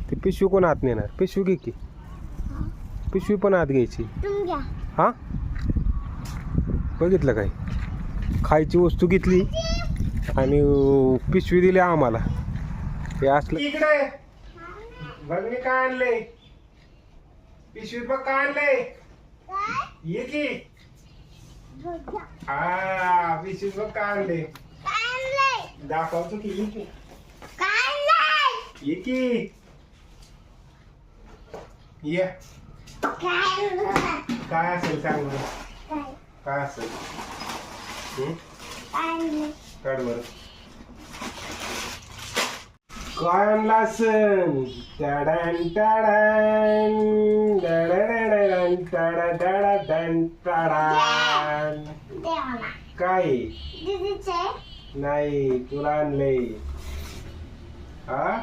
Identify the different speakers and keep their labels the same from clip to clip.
Speaker 1: ती पिशवी कोण आत नेणार? पिशवी घे की, पिशवी पण आत घ्यायची. हा बघितलं काय, खायची वस्तू घेतली आणि पिशवी दिली आम्हाला. हे असलं इकडे बघ मी काय आणलंय पिशवीत, बघ काय आणलंय. ये की हा पिशवीत बघ काय आणलंय, दाखवतो की. ये की, ये की, ये. काय असेल सांग बरं, काय असेल? काढ बरं, काय आणला असेल? टाडन टाडन डडडडडन टाडाडाडाडन टाडान. काय नाही तुला आणलंय. हा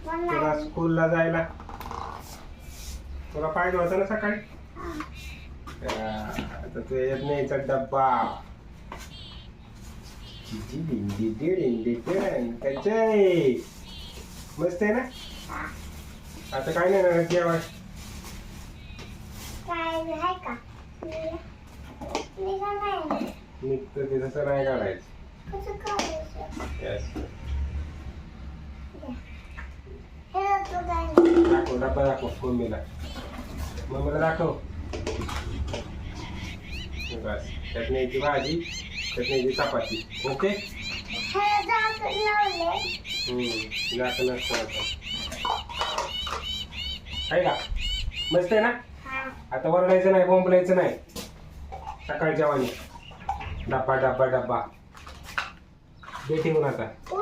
Speaker 1: तुला स्कूलला जायला तुला पाहिजे होता ना सकाळी. आता तू येत नाहीचा डब्बा. त्याचे मस्त आहे ना. आता काय नाही ना जेवण निघतं ते तसं नाही काढायचं. दाखव डब्बा, दाखव मम्मीला, मम्मीला दाखव. बस त्यात न्यायची भाजी, त्यात न्यायची चपाती. ओके झाकण असतं आहे का? मस्त आहे ना. आता वरडायचं नाही, बोंबलायचं नाही. सकाळच्या वाणी डब्बा डब्बा डब्बा. दे ठेवून आता.